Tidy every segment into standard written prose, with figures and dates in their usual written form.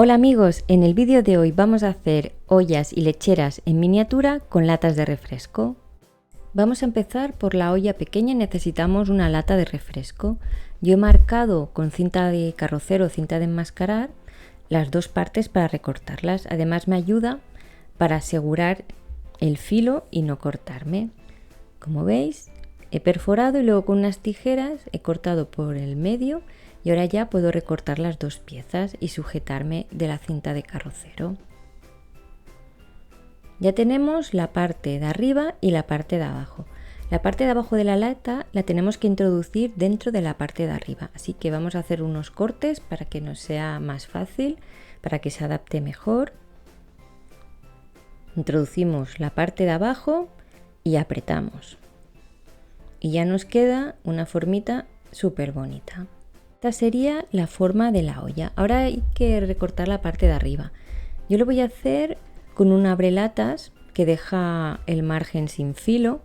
Hola amigos, en el vídeo de hoy vamos a hacer ollas y lecheras en miniatura con latas de refresco. Vamos a empezar por la olla pequeña y necesitamos una lata de refresco. Yo he marcado con cinta de carrocero o cinta de enmascarar las dos partes para recortarlas. Además me ayuda para asegurar el filo y no cortarme. Como veis, he perforado y luego con unas tijeras he cortado por el medio. Y ahora ya puedo recortar las dos piezas y sujetarme de la cinta de carrocero. Ya tenemos la parte de arriba y la parte de abajo. La parte de abajo de la lata la tenemos que introducir dentro de la parte de arriba. Así que vamos a hacer unos cortes para que nos sea más fácil, para que se adapte mejor. Introducimos la parte de abajo y apretamos. Y ya nos queda una formita súper bonita. Esta sería la forma de la olla. Ahora hay que recortar la parte de arriba. Yo lo voy a hacer con un abrelatas que deja el margen sin filo,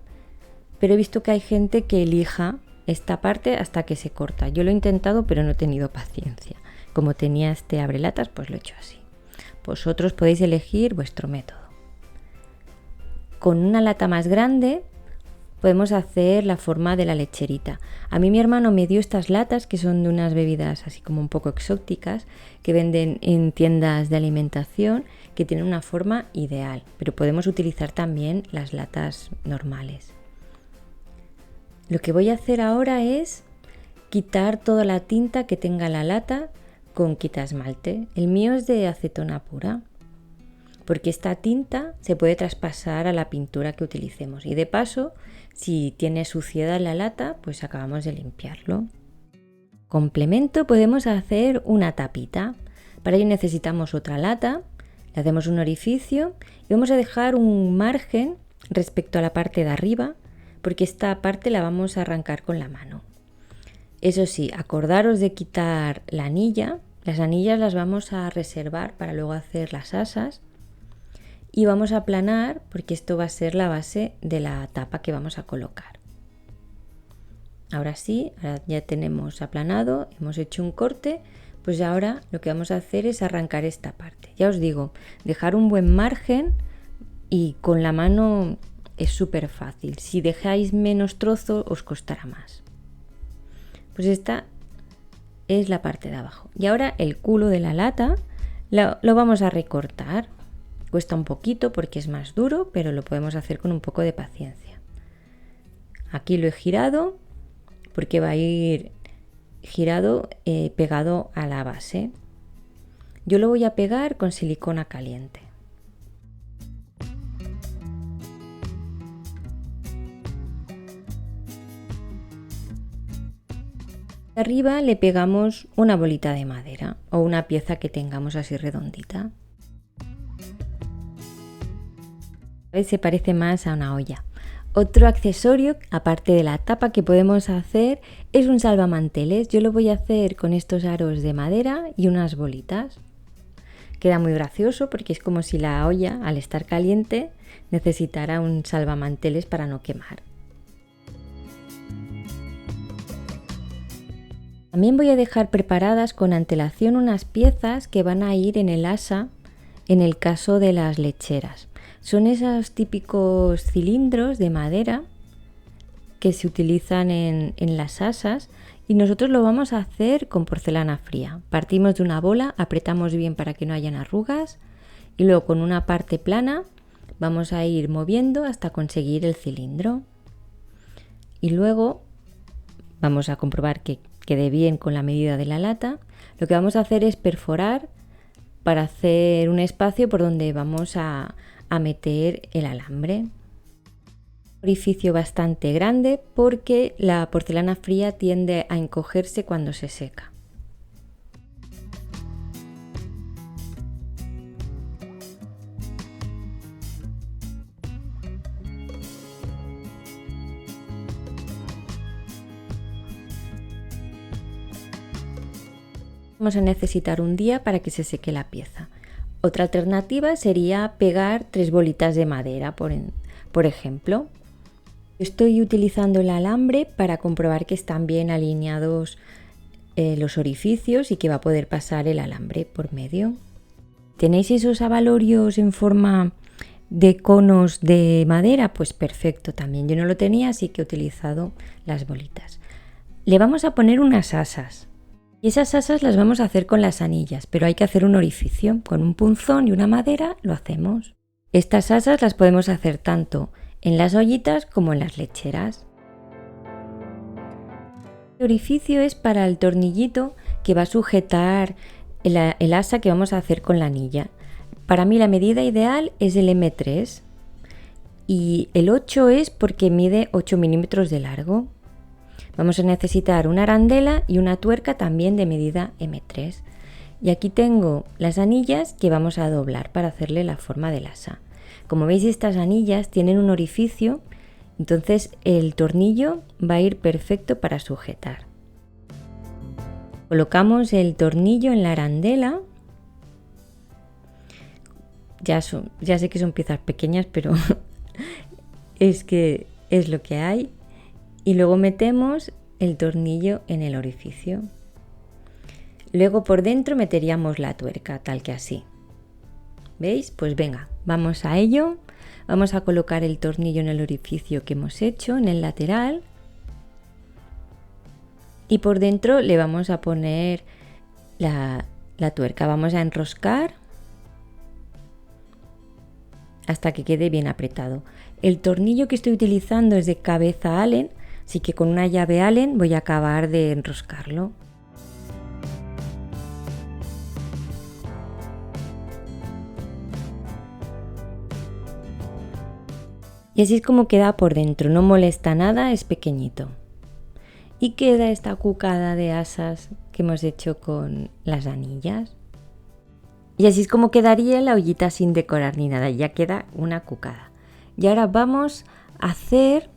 pero he visto que hay gente que elija esta parte hasta que se corta. Yo lo he intentado, pero no he tenido paciencia. Como tenía este abrelatas, pues lo he hecho así. Vosotros podéis elegir vuestro método. Con una lata más grande podemos hacer la forma de la lecherita. A mí mi hermano me dio estas latas que son de unas bebidas así como un poco exóticas que venden en tiendas de alimentación que tienen una forma ideal, pero podemos utilizar también las latas normales. Lo que voy a hacer ahora es quitar toda la tinta que tenga la lata con quitasmalte. El mío es de acetona pura, porque esta tinta se puede traspasar a la pintura que utilicemos y de paso, si tiene suciedad en la lata, pues acabamos de limpiarlo. Complemento, podemos hacer una tapita. Para ello necesitamos otra lata, le hacemos un orificio y vamos a dejar un margen respecto a la parte de arriba, porque esta parte la vamos a arrancar con la mano. Eso sí, acordaros de quitar la anilla. Las anillas las vamos a reservar para luego hacer las asas. Y vamos a aplanar porque esto va a ser la base de la tapa que vamos a colocar. Ahora sí, ahora ya tenemos aplanado, hemos hecho un corte, pues ahora lo que vamos a hacer es arrancar esta parte. Ya os digo, dejar un buen margen y con la mano es súper fácil. Si dejáis menos trozo os costará más. Pues esta es la parte de abajo. Y ahora el culo de la lata lo vamos a recortar. Cuesta un poquito porque es más duro, pero lo podemos hacer con un poco de paciencia. Aquí lo he girado porque va a ir girado pegado a la base. Yo lo voy a pegar con silicona caliente. Arriba le pegamos una bolita de madera o una pieza que tengamos así redondita. Se parece más a una olla. Otro accesorio, aparte de la tapa que podemos hacer, es un salvamanteles. Yo lo voy a hacer con estos aros de madera y unas bolitas. Queda muy gracioso porque es como si la olla, al estar caliente, necesitara un salvamanteles para no quemar. También voy a dejar preparadas con antelación unas piezas que van a ir en el asa en el caso de las lecheras. Son esos típicos cilindros de madera que se utilizan en las asas y nosotros lo vamos a hacer con porcelana fría. Partimos de una bola, apretamos bien para que no hayan arrugas y luego con una parte plana vamos a ir moviendo hasta conseguir el cilindro. Y luego vamos a comprobar que quede bien con la medida de la lata. Lo que vamos a hacer es perforar para hacer un espacio por donde vamos a meter el alambre. Un orificio bastante grande porque la porcelana fría tiende a encogerse cuando se seca. Vamos a necesitar un día para que se seque la pieza. Otra alternativa sería pegar 3 bolitas de madera, por ejemplo. Estoy utilizando el alambre para comprobar que están bien alineados los orificios y que va a poder pasar el alambre por medio. ¿Tenéis esos abalorios en forma de conos de madera? Pues perfecto también. Yo no lo tenía, así que he utilizado las bolitas. Le vamos a poner unas asas. Y esas asas las vamos a hacer con las anillas, pero hay que hacer un orificio. Con un punzón y una madera lo hacemos. Estas asas las podemos hacer tanto en las ollitas como en las lecheras. El orificio es para el tornillito que va a sujetar el asa que vamos a hacer con la anilla. Para mí la medida ideal es el M3 y el 8 es porque mide 8 milímetros de largo. Vamos a necesitar una arandela y una tuerca también de medida M3. Y aquí tengo las anillas que vamos a doblar para hacerle la forma del asa. Como veis, estas anillas tienen un orificio, entonces el tornillo va a ir perfecto para sujetar. Colocamos el tornillo en la arandela. Ya sé que son piezas pequeñas, pero es que es lo que hay. Y luego metemos el tornillo en el orificio. Luego por dentro meteríamos la tuerca, tal que así. ¿Veis? Pues venga, vamos a ello. Vamos a colocar el tornillo en el orificio que hemos hecho, en el lateral. Y por dentro le vamos a poner la tuerca. Vamos a enroscar hasta que quede bien apretado. El tornillo que estoy utilizando es de cabeza Allen, así que con una llave Allen voy a acabar de enroscarlo. Y así es como queda por dentro, no molesta nada, es pequeñito. Y queda esta cucada de asas que hemos hecho con las anillas. Y así es como quedaría la ollita sin decorar ni nada, ya queda una cucada. Y ahora vamos a hacer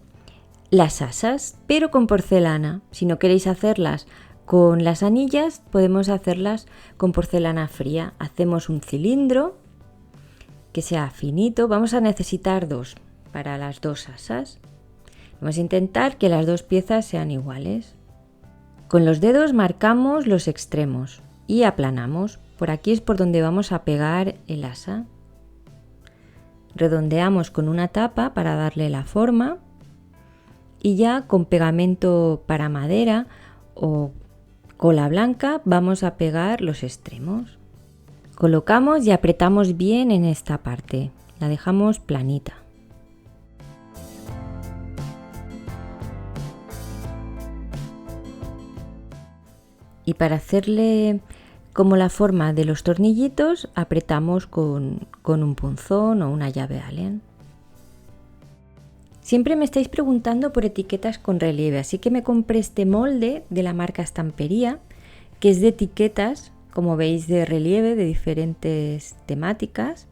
las asas, pero con porcelana. Si no queréis hacerlas con las anillas, podemos hacerlas con porcelana fría. Hacemos un cilindro que sea finito. Vamos a necesitar dos para las dos asas. Vamos a intentar que las dos piezas sean iguales. Con los dedos marcamos los extremos y aplanamos. Por aquí es por donde vamos a pegar el asa. Redondeamos con una tapa para darle la forma y ya con pegamento para madera o cola blanca vamos a pegar los extremos. Colocamos y apretamos bien en esta parte. La dejamos planita. Y para hacerle como la forma de los tornillitos, apretamos con un punzón o una llave Allen. Siempre me estáis preguntando por etiquetas con relieve, así que me compré este molde de la marca Estampería, que es de etiquetas, como veis, de relieve, de diferentes temáticas.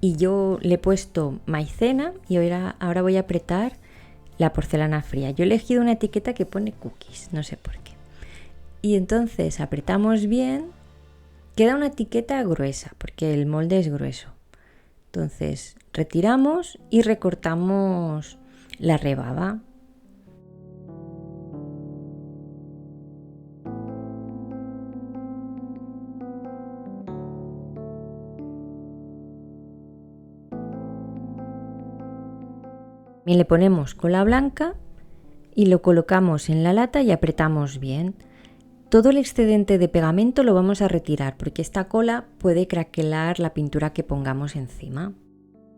Y yo le he puesto maicena y ahora voy a apretar la porcelana fría. Yo he elegido una etiqueta que pone cookies, no sé por qué. Y entonces apretamos bien, queda una etiqueta gruesa porque el molde es grueso. Entonces retiramos y recortamos la rebaba. Y le ponemos cola blanca y lo colocamos en la lata y apretamos bien. Todo el excedente de pegamento lo vamos a retirar porque esta cola puede craquelar la pintura que pongamos encima.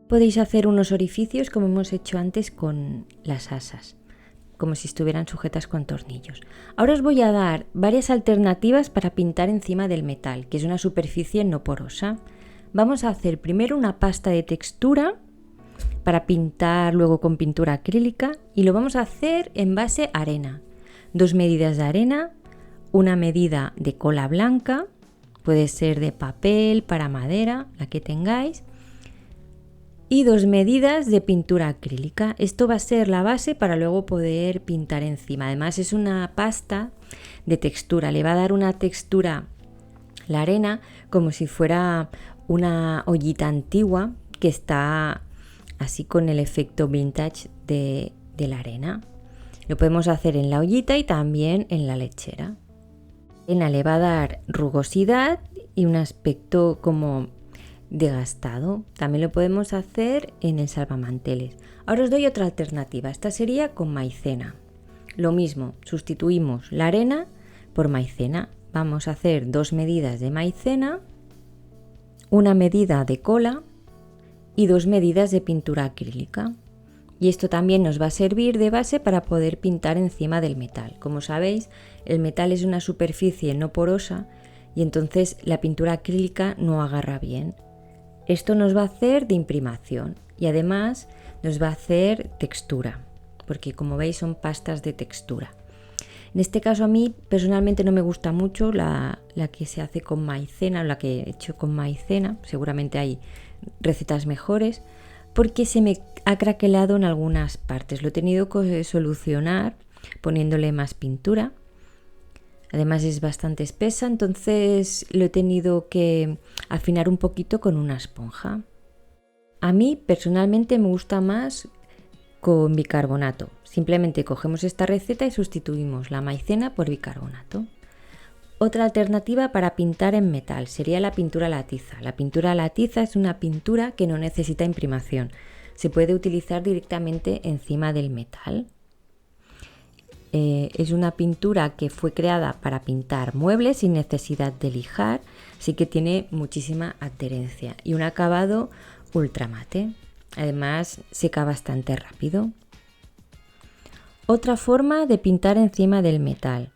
Podéis hacer unos orificios como hemos hecho antes con las asas, como si estuvieran sujetas con tornillos. Ahora os voy a dar varias alternativas para pintar encima del metal, que es una superficie no porosa. Vamos a hacer primero una pasta de textura para pintar luego con pintura acrílica y lo vamos a hacer en base arena. 2 medidas de arena, una medida de cola blanca, puede ser de papel, para madera, la que tengáis, y 2 medidas de pintura acrílica. Esto va a ser la base para luego poder pintar encima. Además es una pasta de textura, le va a dar una textura la arena como si fuera una ollita antigua que está así con el efecto vintage de la arena. Lo podemos hacer en la ollita y también en la lechera. La arena le va a dar rugosidad y un aspecto como desgastado. También lo podemos hacer en el salvamanteles. Ahora os doy otra alternativa. Esta sería con maicena. Lo mismo, sustituimos la arena por maicena. Vamos a hacer 2 medidas de maicena, 1 medida de cola y 2 medidas de pintura acrílica. Y esto también nos va a servir de base para poder pintar encima del metal. Como sabéis, el metal es una superficie no porosa y entonces la pintura acrílica no agarra bien. Esto nos va a hacer de imprimación y además nos va a hacer textura, porque como veis son pastas de textura. En este caso a mí personalmente no me gusta mucho la que se hace con maicena o la que he hecho con maicena, seguramente hay recetas mejores, porque se me ha craquelado en algunas partes. Lo he tenido que solucionar poniéndole más pintura. Además es bastante espesa, entonces lo he tenido que afinar un poquito con una esponja. A mí personalmente me gusta más con bicarbonato. Simplemente cogemos esta receta y sustituimos la maicena por bicarbonato. Otra alternativa para pintar en metal sería la pintura a la tiza. La pintura a la tiza es una pintura que no necesita imprimación. Se puede utilizar directamente encima del metal. Es una pintura que fue creada para pintar muebles sin necesidad de lijar, así que tiene muchísima adherencia y un acabado ultramate. Además, seca bastante rápido. Otra forma de pintar encima del metal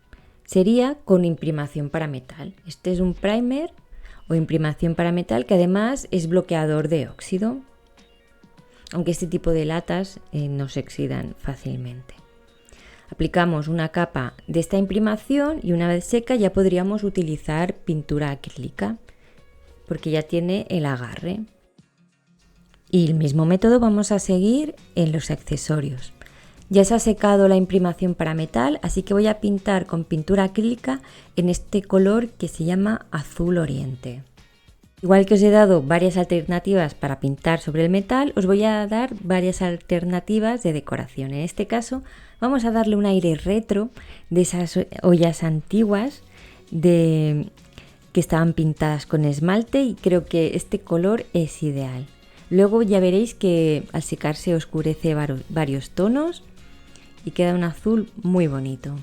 sería con imprimación para metal. Este es un primer o imprimación para metal que además es bloqueador de óxido, aunque este tipo de latas no se oxidan fácilmente. Aplicamos una capa de esta imprimación y una vez seca ya podríamos utilizar pintura acrílica porque ya tiene el agarre. Y el mismo método vamos a seguir en los accesorios. Ya se ha secado la imprimación para metal, así que voy a pintar con pintura acrílica en este color que se llama azul oriente. Igual que os he dado varias alternativas para pintar sobre el metal, os voy a dar varias alternativas de decoración. En este caso vamos a darle un aire retro de esas ollas antiguas que estaban pintadas con esmalte y creo que este color es ideal. Luego ya veréis que al secarse oscurece varios tonos y queda un azul muy bonito.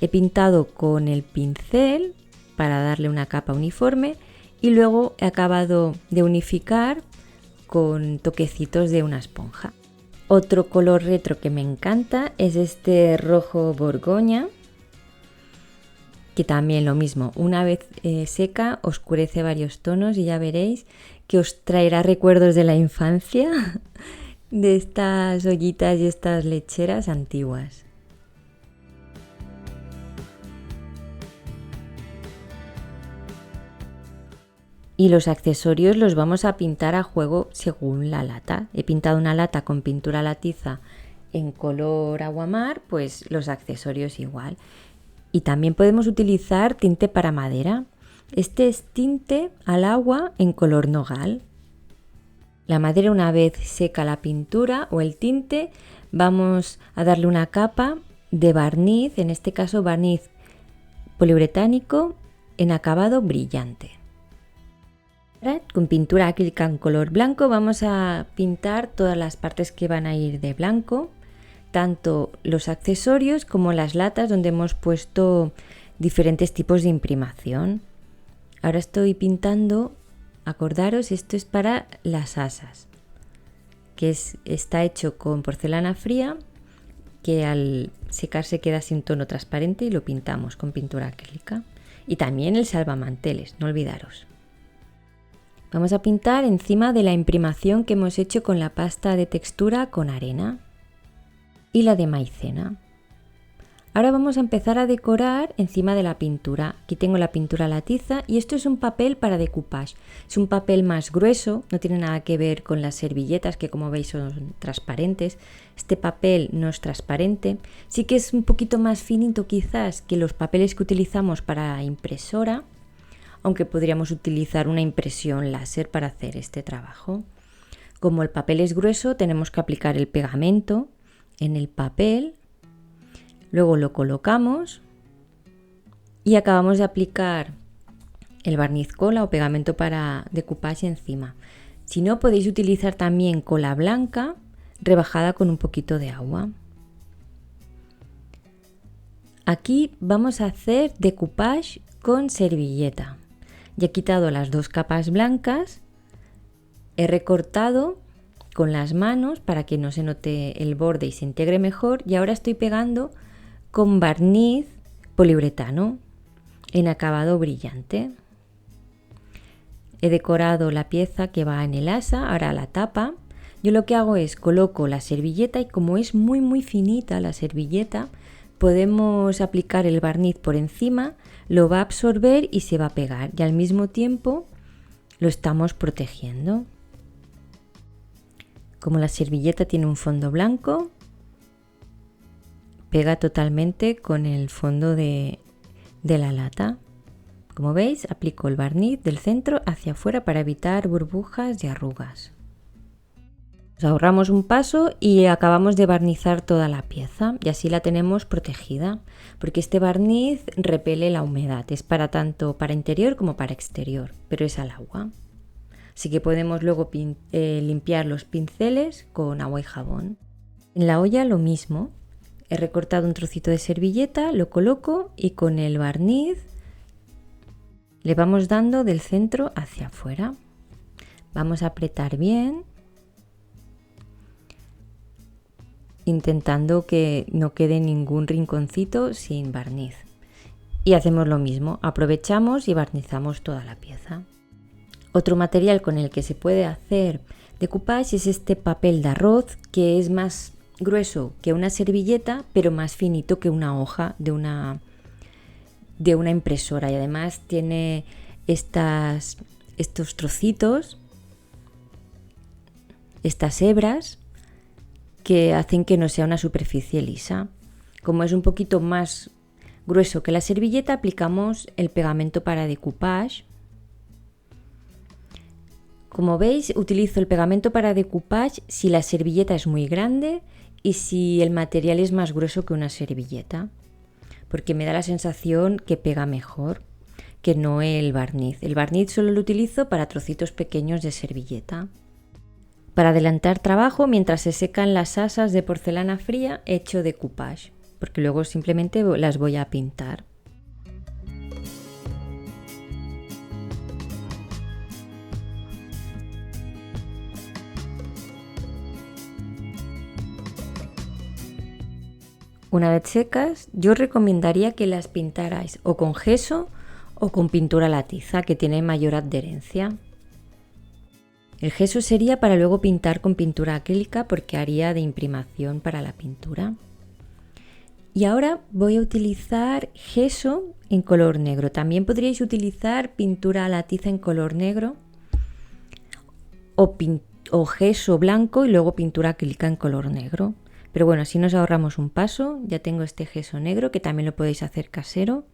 He pintado con el pincel para darle una capa uniforme y luego he acabado de unificar con toquecitos de una esponja. Otro color retro que me encanta es este rojo borgoña, que también lo mismo, una vez seca oscurece varios tonos y ya veréis que os traerá recuerdos de la infancia de estas ollitas y estas lecheras antiguas. Y los accesorios los vamos a pintar a juego según la lata. He pintado una lata con pintura a la tiza en color aguamar, pues los accesorios igual. Y también podemos utilizar tinte para madera. Este es tinte al agua en color nogal. La madera, una vez seca la pintura o el tinte, vamos a darle una capa de barniz, en este caso barniz poliuretánico en acabado brillante. Ahora, con pintura acrílica en color blanco vamos a pintar todas las partes que van a ir de blanco, tanto los accesorios como las latas donde hemos puesto diferentes tipos de imprimación. Ahora estoy pintando, acordaros, esto es para las asas, que está hecho con porcelana fría, que al secarse queda sin tono transparente y lo pintamos con pintura acrílica. Y también el salvamanteles, no olvidaros. Vamos a pintar encima de la imprimación que hemos hecho con la pasta de textura con arena y la de maicena. Ahora vamos a empezar a decorar encima de la pintura. Aquí tengo la pintura a la tiza y esto es un papel para decoupage. Es un papel más grueso, no tiene nada que ver con las servilletas que como veis son transparentes. Este papel no es transparente, sí que es un poquito más finito quizás que los papeles que utilizamos para impresora, aunque podríamos utilizar una impresión láser para hacer este trabajo. Como el papel es grueso, tenemos que aplicar el pegamento en el papel, luego lo colocamos y acabamos de aplicar el barniz cola o pegamento para decoupage encima. Si no, podéis utilizar también cola blanca rebajada con un poquito de agua. Aquí vamos a hacer decoupage con servilleta. Ya he quitado las dos capas blancas, he recortado con las manos para que no se note el borde y se integre mejor, y ahora estoy pegando con barniz poliuretano en acabado brillante. He decorado la pieza que va en el asa, ahora la tapa. Yo lo que hago es coloco la servilleta y como es muy finita la servilleta, podemos aplicar el barniz por encima, lo va a absorber y se va a pegar, y al mismo tiempo lo estamos protegiendo. Como la servilleta tiene un fondo blanco, pega totalmente con el fondo de la lata. Como veis, aplico el barniz del centro hacia afuera para evitar burbujas y arrugas. Nos ahorramos un paso y acabamos de barnizar toda la pieza, y así la tenemos protegida, porque este barniz repele la humedad, es para tanto para interior como para exterior, pero es al agua. Así que podemos luego limpiar los pinceles con agua y jabón. En la olla lo mismo, he recortado un trocito de servilleta, lo coloco y con el barniz le vamos dando del centro hacia afuera. Vamos a apretar bien, intentando que no quede ningún rinconcito sin barniz. Y hacemos lo mismo, aprovechamos y barnizamos toda la pieza. Otro material con el que se puede hacer decoupage es este papel de arroz, que es más grueso que una servilleta, pero más finito que una hoja de una impresora, y además tiene estos trocitos, estas hebras, que hacen que no sea una superficie lisa. Como es un poquito más grueso que la servilleta, aplicamos el pegamento para decoupage. Como veis, utilizo el pegamento para decoupage si la servilleta es muy grande y si el material es más grueso que una servilleta, porque me da la sensación que pega mejor que no el barniz. El barniz solo lo utilizo para trocitos pequeños de servilleta. Para adelantar trabajo, mientras se secan las asas de porcelana fría, he hecho decoupage, porque luego simplemente las voy a pintar. Una vez secas, yo recomendaría que las pintarais o con gesso o con pintura a la tiza, que tiene mayor adherencia. El gesso sería para luego pintar con pintura acrílica, porque haría de imprimación para la pintura. Y ahora voy a utilizar gesso en color negro. También podríais utilizar pintura a la tiza en color negro o gesso blanco y luego pintura acrílica en color negro. Pero bueno, así nos ahorramos un paso. Ya tengo este gesso negro, que también lo podéis hacer casero.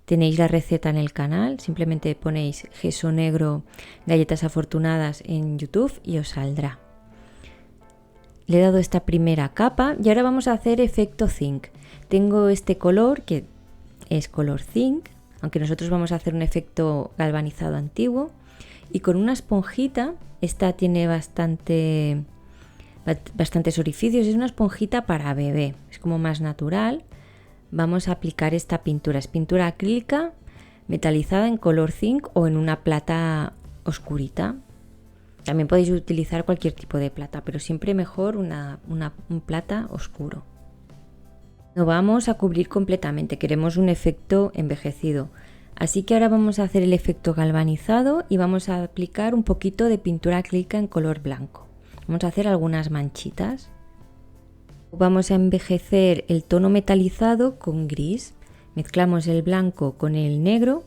Tenéis la receta en el canal, simplemente ponéis gesso negro galletas afortunadas en YouTube y os saldrá. Le he dado esta primera capa y ahora vamos a hacer efecto zinc. Tengo este color que es color zinc, aunque nosotros vamos a hacer un efecto galvanizado antiguo, y con una esponjita, esta tiene bastantes orificios, es una esponjita para bebé, es como más natural. Vamos a aplicar esta pintura, es pintura acrílica metalizada en color zinc o en una plata oscurita. También podéis utilizar cualquier tipo de plata, pero siempre mejor un plata oscuro. No vamos a cubrir completamente, queremos un efecto envejecido. Así que ahora vamos a hacer el efecto galvanizado y vamos a aplicar un poquito de pintura acrílica en color blanco. Vamos a hacer algunas manchitas. Vamos a envejecer el tono metalizado con gris. Mezclamos el blanco con el negro,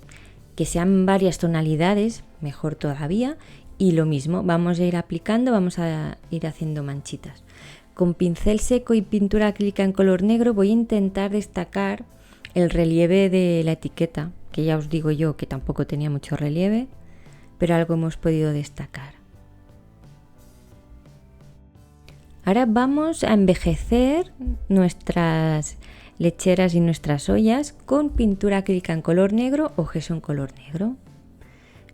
que sean varias tonalidades, mejor todavía. Y lo mismo, vamos a ir aplicando, vamos a ir haciendo manchitas. Con pincel seco y pintura acrílica en color negro voy a intentar destacar el relieve de la etiqueta, que ya os digo yo que tampoco tenía mucho relieve, pero algo hemos podido destacar. Ahora vamos a envejecer nuestras lecheras y nuestras ollas con pintura acrílica en color negro o gesso en color negro.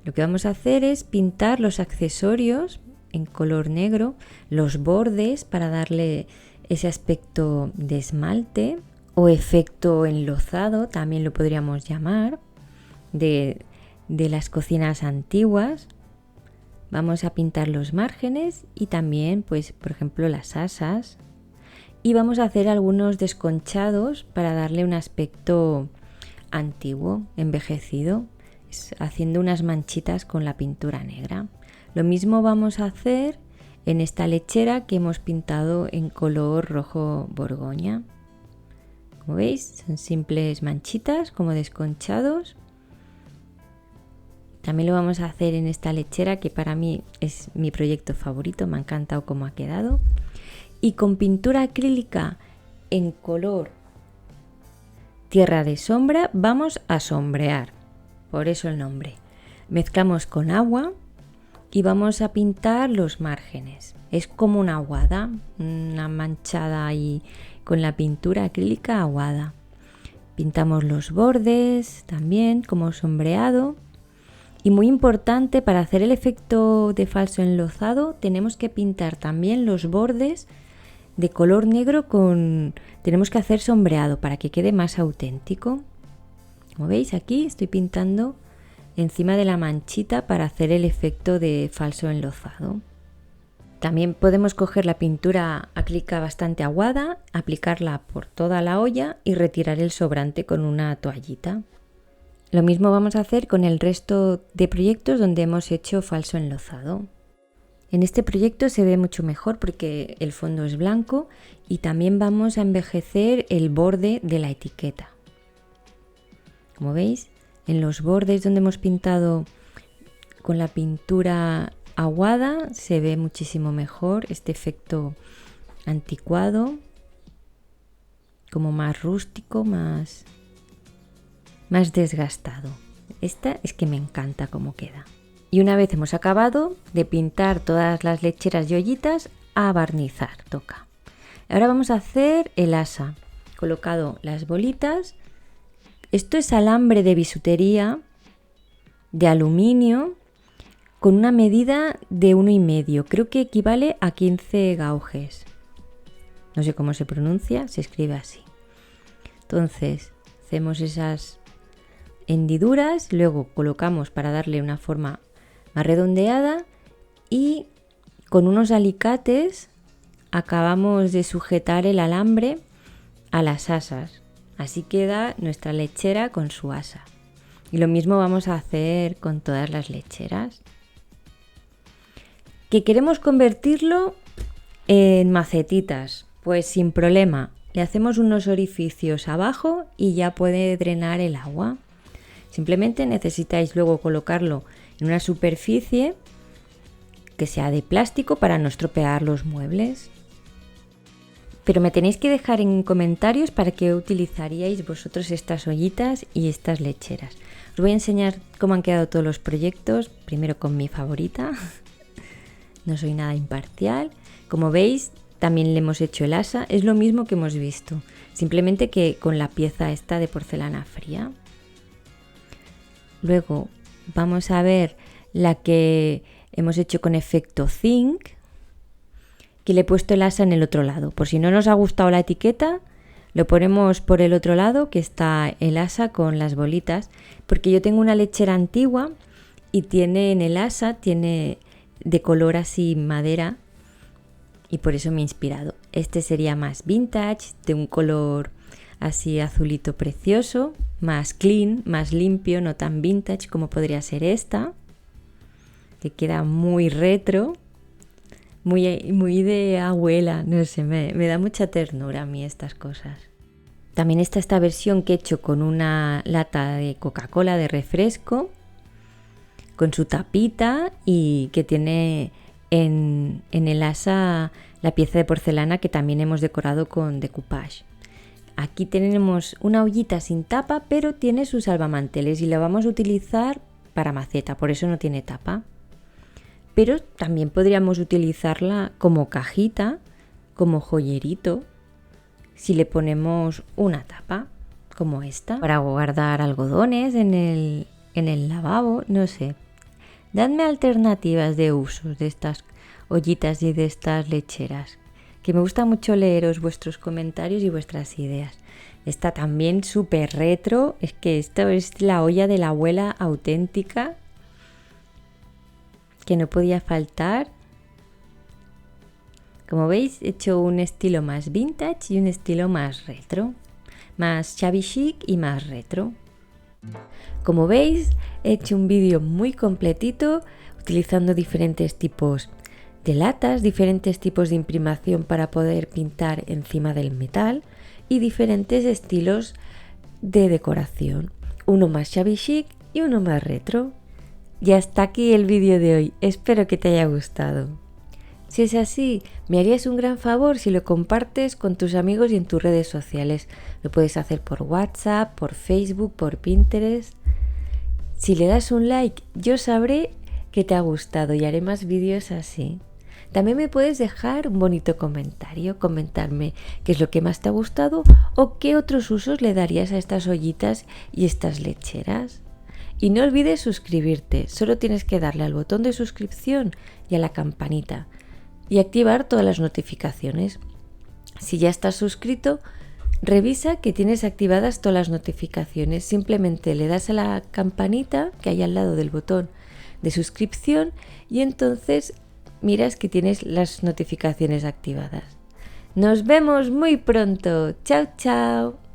Lo que vamos a hacer es pintar los accesorios en color negro, los bordes para darle ese aspecto de esmalte o efecto enlozado, también lo podríamos llamar, de las cocinas antiguas. Vamos a pintar los márgenes y también, pues, por ejemplo, las asas. Y vamos a hacer algunos desconchados para darle un aspecto antiguo, envejecido, haciendo unas manchitas con la pintura negra. Lo mismo vamos a hacer en esta lechera que hemos pintado en color rojo borgoña. Como veis, son simples manchitas como desconchados. También lo vamos a hacer en esta lechera que para mí es mi proyecto favorito, me ha encantado cómo ha quedado. Y con pintura acrílica en color tierra de sombra vamos a sombrear, por eso el nombre. Mezclamos con agua y vamos a pintar los márgenes. Es como una aguada, una manchada ahí con la pintura acrílica aguada. Pintamos los bordes también como sombreado. Y muy importante, para hacer el efecto de falso enlozado tenemos que pintar también los bordes de color negro tenemos que hacer sombreado para que quede más auténtico. Como veis, aquí estoy pintando encima de la manchita para hacer el efecto de falso enlozado. También podemos coger la pintura acrílica bastante aguada, aplicarla por toda la olla y retirar el sobrante con una toallita. Lo mismo vamos a hacer con el resto de proyectos donde hemos hecho falso enlozado. En este proyecto se ve mucho mejor porque el fondo es blanco y también vamos a envejecer el borde de la etiqueta. Como veis, en los bordes donde hemos pintado con la pintura aguada se ve muchísimo mejor este efecto anticuado, como más rústico, más desgastado. Esta es que me encanta cómo queda. Y una vez hemos acabado de pintar todas las lecheras y ollitas, a barnizar toca. Ahora vamos a hacer el asa. Colocado las bolitas. Esto es alambre de bisutería de aluminio con una medida de 1,5. Creo que equivale a 15 gauges. No sé cómo se pronuncia, se escribe así. Entonces, hacemos esas hendiduras, luego colocamos para darle una forma más redondeada y con unos alicates acabamos de sujetar el alambre a las asas. Así queda nuestra lechera con su asa. Y lo mismo vamos a hacer con todas las lecheras. ¿Que queremos convertirlo en macetitas? Pues sin problema. Le hacemos unos orificios abajo y ya puede drenar el agua. Simplemente necesitáis luego colocarlo en una superficie que sea de plástico para no estropear los muebles. Pero me tenéis que dejar en comentarios para qué utilizaríais vosotros estas ollitas y estas lecheras. Os voy a enseñar cómo han quedado todos los proyectos, primero con mi favorita. No soy nada imparcial. Como veis, también le hemos hecho el asa, es lo mismo que hemos visto, simplemente que con la pieza esta de porcelana fría. Luego vamos a ver la que hemos hecho con efecto zinc, que le he puesto el asa en el otro lado. Por si no nos ha gustado la etiqueta, lo ponemos por el otro lado, que está el asa con las bolitas, porque yo tengo una lechera antigua y tiene en el asa, tiene de color así madera, y por eso me he inspirado. Este sería más vintage, de un color así azulito precioso, más clean, más limpio, no tan vintage como podría ser esta, que queda muy retro, muy de abuela, no sé, me da mucha ternura a mí estas cosas. También está esta versión que he hecho con una lata de Coca-Cola de refresco, con su tapita y que tiene en el asa la pieza de porcelana que también hemos decorado con decoupage. Aquí tenemos una ollita sin tapa, pero tiene sus salvamanteles y la vamos a utilizar para maceta, por eso no tiene tapa. Pero también podríamos utilizarla como cajita, como joyerito, si le ponemos una tapa, como esta, para guardar algodones en el lavabo, no sé. Dadme alternativas de usos de estas ollitas y de estas lecheras, que me gusta mucho leeros vuestros comentarios y vuestras ideas. Está también súper retro, es que esto es la olla de la abuela auténtica, que no podía faltar. Como veis, he hecho un estilo más vintage y un estilo más retro, más shabby chic y más retro. Como veis, he hecho un vídeo muy completito utilizando diferentes tipos de latas, diferentes tipos de imprimación para poder pintar encima del metal y diferentes estilos de decoración, uno más shabby chic y uno más retro. Y hasta aquí el vídeo de hoy, espero que te haya gustado. Si es así, me harías un gran favor si lo compartes con tus amigos y en tus redes sociales. Lo puedes hacer por WhatsApp, por Facebook, por Pinterest. Si le das un like, yo sabré que te ha gustado y haré más vídeos así. También me puedes dejar un bonito comentario, comentarme qué es lo que más te ha gustado o qué otros usos le darías a estas ollitas y estas lecheras. Y no olvides suscribirte, solo tienes que darle al botón de suscripción y a la campanita y activar todas las notificaciones. Si ya estás suscrito, revisa que tienes activadas todas las notificaciones. Simplemente le das a la campanita que hay al lado del botón de suscripción y entonces miras que tienes las notificaciones activadas. Nos vemos muy pronto. Chao, chao.